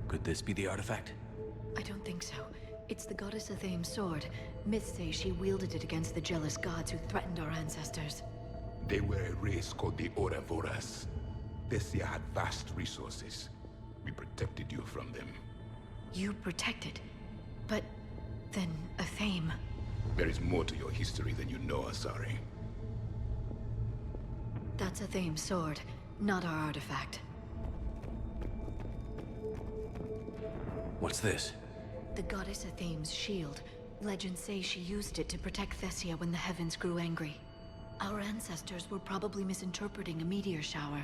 Could this be the artifact? I don't think so. It's the goddess Athame's sword. Myths say she wielded it against the jealous gods who threatened our ancestors. They were a race called the Ouroboros. Thessia had vast resources. We protected you from them. You protected? But then Athame... There is more to your history than you know, Asari. That's Athame's sword, not our artifact. What's this? The goddess Athame's shield. Legends say she used it to protect Thessia when the heavens grew angry. Our ancestors were probably misinterpreting a meteor shower.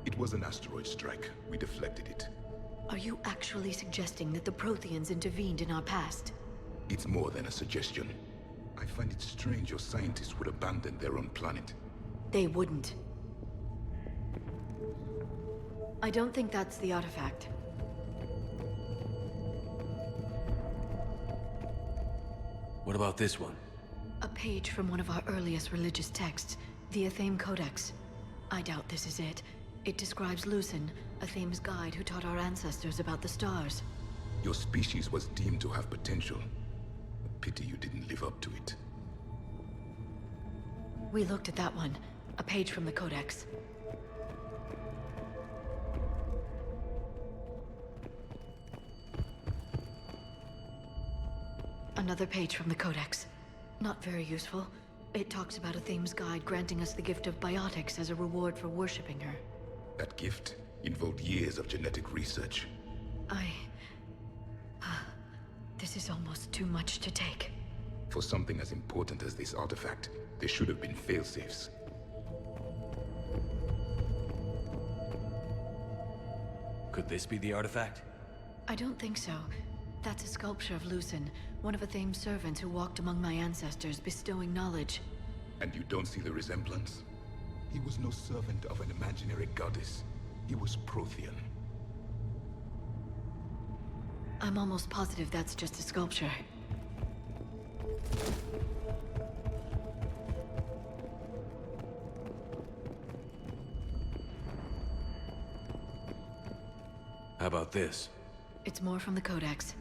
It was an asteroid strike. We deflected it. Are you actually suggesting that the Protheans intervened in our past? It's more than a suggestion. I find it strange your scientists would abandon their own planet. They wouldn't. I don't think that's the artifact. What about this one? A page from one of our earliest religious texts, the Athame Codex. I doubt this is it. It describes Lucen, Athame's guide who taught our ancestors about the stars. Your species was deemed to have potential. A pity you didn't live up to it. We looked at that one. A page from the Codex. Another page from the Codex. Not very useful. It talks about Athame's guide granting us the gift of biotics as a reward for worshipping her. That gift involved years of genetic research. This is almost too much to take. For something as important as this artifact, there should have been failsafes. Could this be the artifact? I don't think so. That's a sculpture of Lucen, one of Athame's servants who walked among my ancestors, bestowing knowledge. And you don't see the resemblance? He was no servant of an imaginary goddess. He was Prothean. I'm almost positive that's just a sculpture. How about this? It's more from the Codex.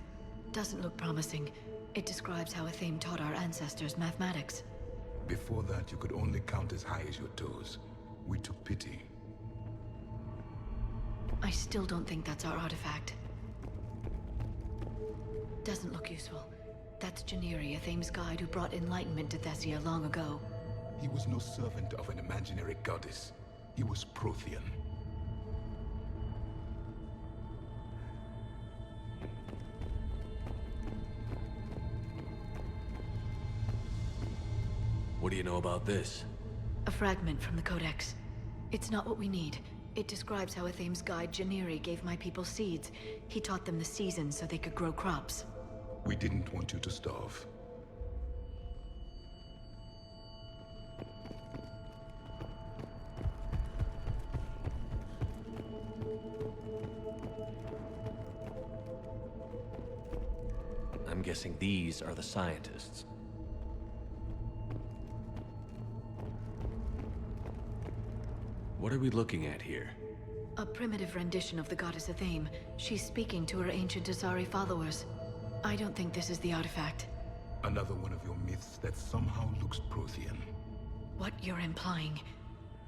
Doesn't look promising. It describes how Athame taught our ancestors mathematics. Before that, you could only count as high as your toes. We took pity. I still don't think that's our artifact. Doesn't look useful. That's Janiri, Athame's guide who brought enlightenment to Thessia long ago. He was no servant of an imaginary goddess. He was Prothean. What do you know about this? A fragment from the Codex. It's not what we need. It describes how Athame's guide Janiri gave my people seeds. He taught them the seasons so they could grow crops. We didn't want you to starve. I'm guessing these are the scientists. What are we looking at here? A primitive rendition of the goddess Athame. She's speaking to her ancient Asari followers. I don't think this is the artifact. Another one of your myths that somehow looks Prothean. What you're implying,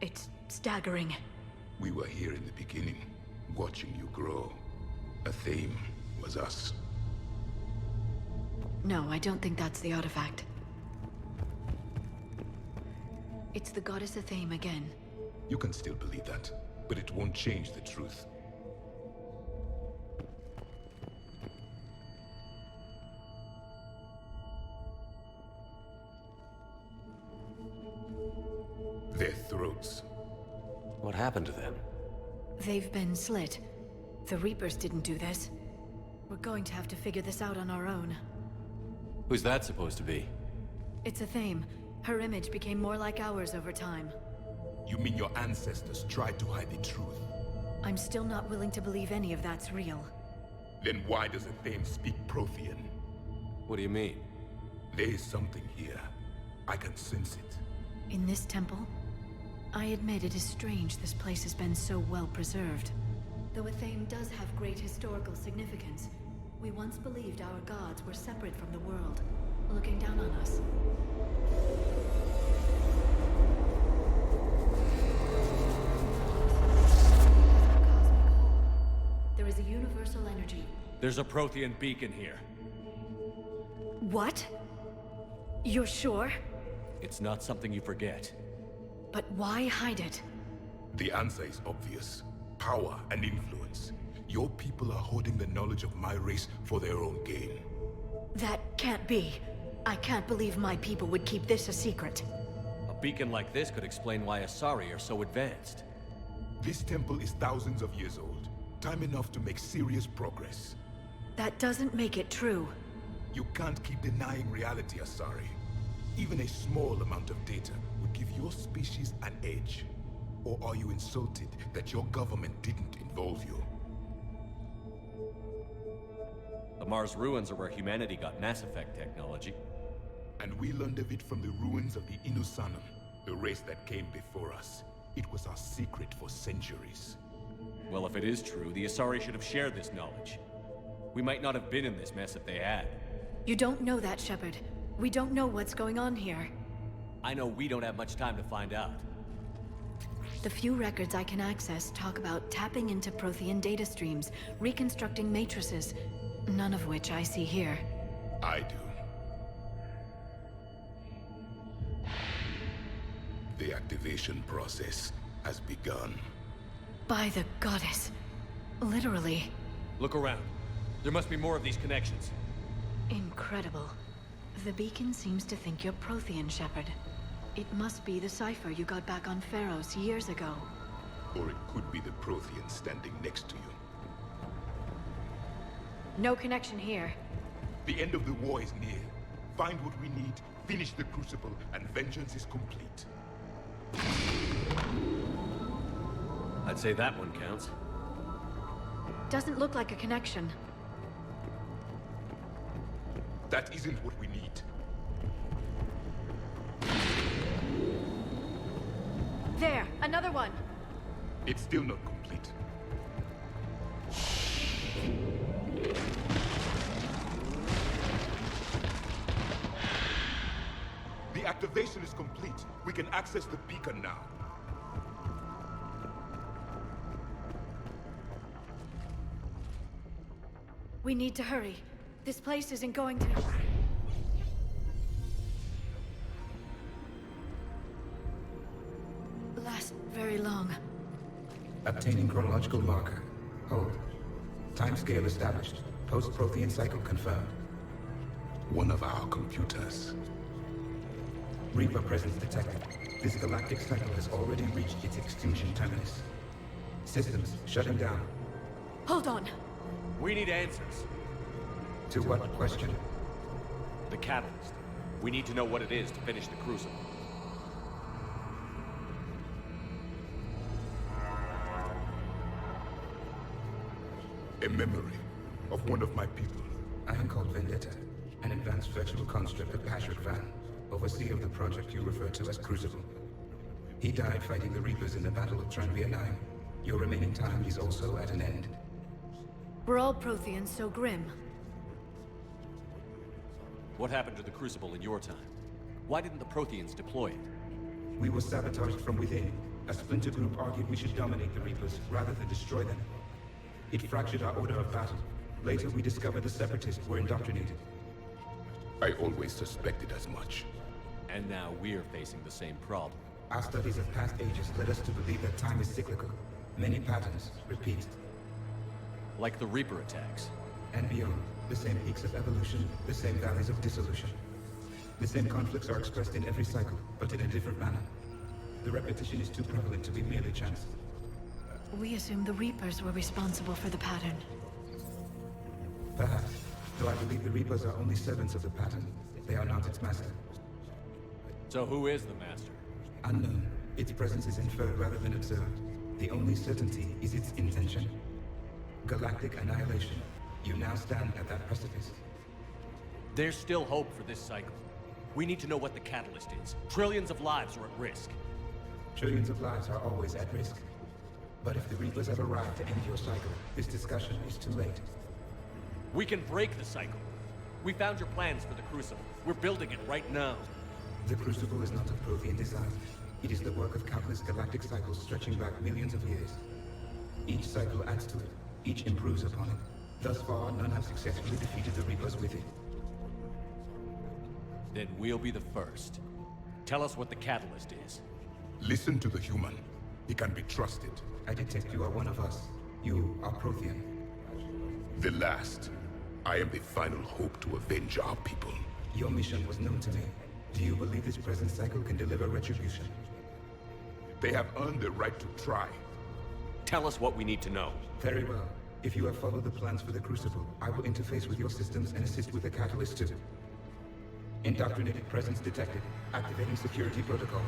it's staggering. We were here in the beginning, watching you grow. Athame was us. No, I don't think that's the artifact. It's the goddess Athame again. You can still believe that, but it won't change the truth. Their throats. What happened to them? They've been slit. The Reapers didn't do this. We're going to have to figure this out on our own. Who's that supposed to be? It's Athame. Her image became more like ours over time. You mean your ancestors tried to hide the truth? I'm still not willing to believe any of that's real. Then why does Athame speak Prothean? What do you mean? There is something here. I can sense it. In this temple? I admit it is strange this place has been so well preserved. Though Athame does have great historical significance, we once believed our gods were separate from the world, looking down on us. There is a universal energy. There's a Prothean beacon here. What? You're sure? It's not something you forget. But why hide it? The answer is obvious. Power and influence. Your people are hoarding the knowledge of my race for their own gain. That can't be. I can't believe my people would keep this a secret. A beacon like this could explain why Asari are so advanced. This temple is thousands of years old. Time enough to make serious progress. That doesn't make it true. You can't keep denying reality, Asari. Even a small amount of data would give your species an edge. Or are you insulted that your government didn't involve you? The Mars ruins are where humanity got Mass Effect technology. And we learned of it from the ruins of the Inusanum, the race that came before us. It was our secret for centuries. Well, if it is true, the Asari should have shared this knowledge. We might not have been in this mess if they had. You don't know that, Shepard. We don't know what's going on here. I know we don't have much time to find out. The few records I can access talk about tapping into Prothean data streams, reconstructing matrices, none of which I see here. I do. The activation process has begun. By the goddess. Literally. Look around. There must be more of these connections. Incredible. The beacon seems to think you're Prothean, Shepard. It must be the cipher you got back on Pharos years ago. Or it could be the Prothean standing next to you. No connection here. The end of the war is near. Find what we need, finish the Crucible, and vengeance is complete. I'd say that one counts. Doesn't look like a connection. That isn't what we need. There! Another one! It's still not complete. The activation is complete. We can access the beacon now. We need to hurry. This place isn't going to... last very long. Obtaining chronological marker. Hold. Timescale established. Post-Prothean cycle confirmed. One of our computers. Reaper presence detected. This galactic cycle has already reached its extinction terminus. Systems shutting down. Hold on! We need answers. To what question? The catalyst. We need to know what it is to finish the Crucible. A memory of one of my people. I am called Vendetta, an advanced virtual construct of Patrick Van, overseer of the project you refer to as Crucible. He died fighting the Reapers in the Battle of Tranvia 9. Your remaining time is also at an end. We're all Protheans so grim. What happened to the Crucible in your time? Why didn't the Protheans deploy it? We were sabotaged from within. A splinter group argued we should dominate the Reapers rather than destroy them. It fractured our order of battle. Later, we discovered the Separatists were indoctrinated. I always suspected as much. And now we're facing the same problem. Our studies of past ages led us to believe that time is cyclical. Many patterns repeat. Like the Reaper attacks. And beyond, the same peaks of evolution, the same valleys of dissolution. The same conflicts are expressed in every cycle, but in a different manner. The repetition is too prevalent to be merely chance. We assume the Reapers were responsible for the pattern. Perhaps, though I believe the Reapers are only servants of the pattern. They are not its master. So who is the Master? Unknown. Its presence is inferred rather than observed. The only certainty is its intention. Galactic annihilation. You now stand at that precipice. There's still hope for this cycle. We need to know what the catalyst is. Trillions of lives are at risk. Trillions of lives are always at risk. But if the Reapers have arrived to end your cycle, this discussion is too late. We can break the cycle. We found your plans for the Crucible. We're building it right now. The Crucible is not of Prothean design. It is the work of countless galactic cycles stretching back millions of years. Each cycle adds to it. Each improves upon it. Thus far, none have successfully defeated the Reapers with it. Then we'll be the first. Tell us what the catalyst is. Listen to the human. He can be trusted. I detect you are one of us. You are Prothean. The last. I am the final hope to avenge our people. Your mission was known to me. Do you believe this present cycle can deliver retribution? They have earned the right to try. Tell us what we need to know. Very well. If you have followed the plans for the Crucible, I will interface with your systems and assist with the catalyst too. Indoctrinated presence detected. Activating security protocol.